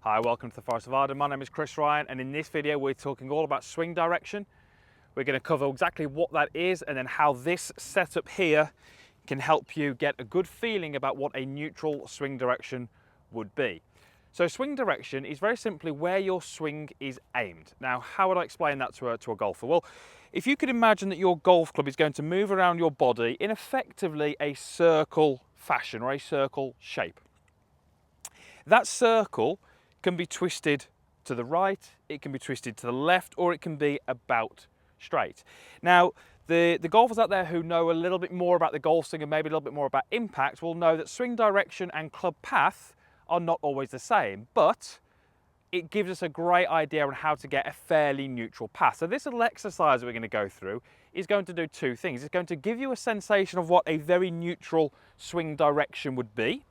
Hi, welcome to the Forest of Arden. My name is Chris Ryan, and in this video we're talking all about swing direction. We're going to cover exactly what that is and then how this setup here can help you get a good feeling about what a neutral swing direction would be. So swing direction is very simply where your swing is aimed. Now, how would I explain that to a golfer? Well, if you could imagine that your golf club is going to move around your body in effectively a circle fashion or a circle shape. That circle can be twisted to the right, it can be twisted to the left, or it can be about straight. Now, the golfers out there who know a little bit more about the golf swing and maybe a little bit more about impact will know that swing direction and club path are not always the same, but it gives us a great idea on how to get a fairly neutral path. So this little exercise that we're going to go through is going to do two things. It's going to give you a sensation of what a very neutral swing direction would be,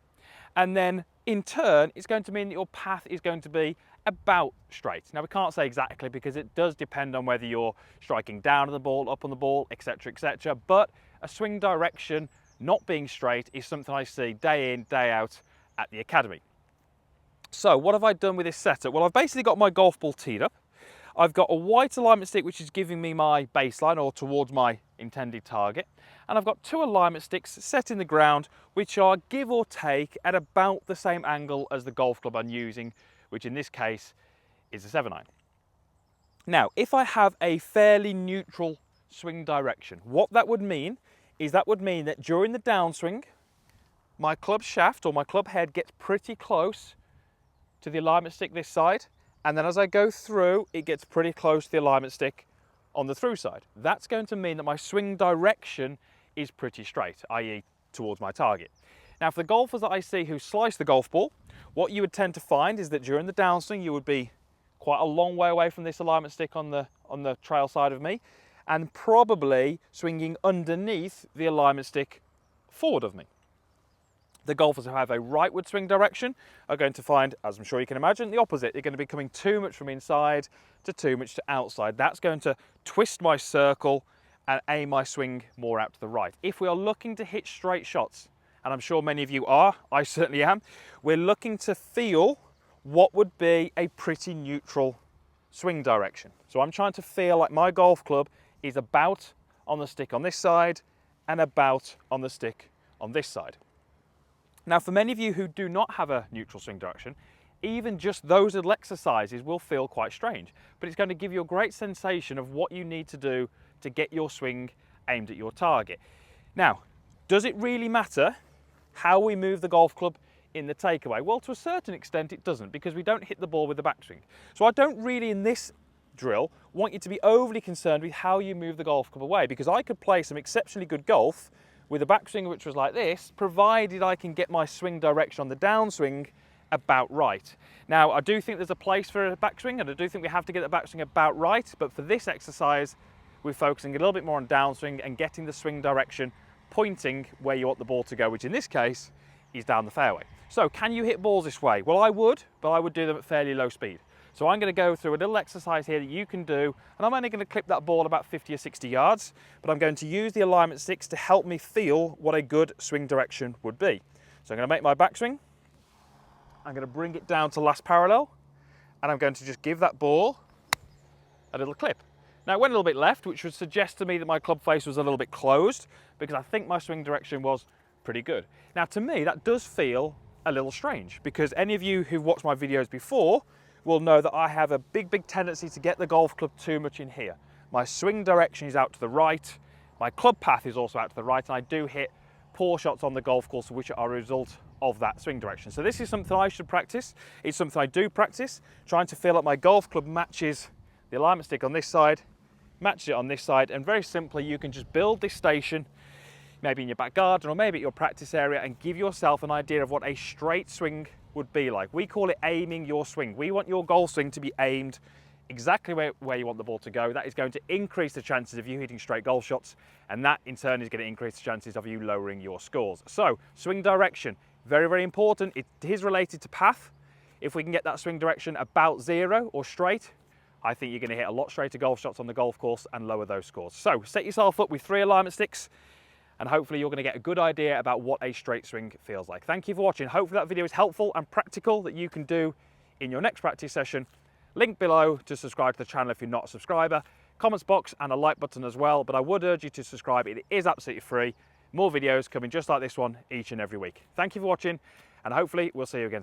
and then in turn, it's going to mean that your path is going to be about straight. Now, we can't say exactly because it does depend on whether you're striking down on the ball, up on the ball, etc., etc. But a swing direction not being straight is something I see day in, day out at the academy. So what have I done with this setup? Well, I've basically got my golf ball teed up. I've got a white alignment stick which is giving me my baseline or towards my intended target, and I've got two alignment sticks set in the ground which are give or take at about the same angle as the golf club I'm using, which in this case is a 7-iron. Now, if I have a fairly neutral swing direction, what that would mean is that during the downswing, my club shaft or my club head gets pretty close to the alignment stick this side, and then as I go through, it gets pretty close to the alignment stick on the through side. That's going to mean that my swing direction is pretty straight, i.e. towards my target. Now, for the golfers that I see who slice the golf ball, what you would tend to find is that during the downswing, you would be quite a long way away from this alignment stick on the trail side of me, and probably swinging underneath the alignment stick forward of me. The golfers who have a rightward swing direction are going to find, as I'm sure you can imagine, the opposite. They're going to be coming too much from inside to too much to outside. That's going to twist my circle and aim my swing more out to the right. If we are looking to hit straight shots, and I'm sure many of you are, I certainly am, we're looking to feel what would be a pretty neutral swing direction. So I'm trying to feel like my golf club is about on the stick on this side and about on the stick on this side. Now, for many of you who do not have a neutral swing direction, even just those little exercises will feel quite strange, but it's going to give you a great sensation of what you need to do to get your swing aimed at your target. Now, does it really matter how we move the golf club in the takeaway? Well, to a certain extent it doesn't, because we don't hit the ball with the backswing. So I don't really, in this drill, want you to be overly concerned with how you move the golf club away, because I could play some exceptionally good golf with a backswing which was like this, provided I can get my swing direction on the downswing about right. Now, I do think there's a place for a backswing, and I do think we have to get the backswing about right, but for this exercise, we're focusing a little bit more on downswing and getting the swing direction pointing where you want the ball to go, which in this case is down the fairway. So can you hit balls this way? Well, I would, but I would do them at fairly low speed. So I'm going to go through a little exercise here that you can do, and I'm only going to clip that ball about 50 or 60 yards, but I'm going to use the alignment sticks to help me feel what a good swing direction would be. So I'm going to make my backswing, I'm going to bring it down to last parallel, and I'm going to just give that ball a little clip. Now, it went a little bit left, which would suggest to me that my club face was a little bit closed, because I think my swing direction was pretty good. Now, to me, that does feel a little strange, because any of you who've watched my videos before will know that I have a big tendency to get the golf club too much in here. My swing direction is out to the right, my club path is also out to the right, and I do hit poor shots on the golf course which are a result of that swing direction. So this is something I should practice. It's something I do practice, trying to feel like my golf club matches the alignment stick on this side, matches it on this side, and very simply you can just build this station maybe in your back garden or maybe at your practice area and give yourself an idea of what a straight swing would be like. We call it aiming your swing. We want your golf swing to be aimed exactly where you want the ball to go. That is going to increase the chances of you hitting straight golf shots, and that in turn is going to increase the chances of you lowering your scores. So swing direction, very important. It is related to path. If we can get that swing direction about zero or straight, I think you're going to hit a lot straighter golf shots on the golf course and lower those scores. So set yourself up with 3 alignment sticks, and hopefully you're going to get a good idea about what a straight swing feels like. Thank you for watching. Hopefully that video is helpful and practical, that you can do in your next practice session. Link below to subscribe to the channel if you're not a subscriber. Comments box and a like button as well, but I would urge you to subscribe. It is absolutely free. More videos coming just like this one each and every week. Thank you for watching, and hopefully we'll see you again.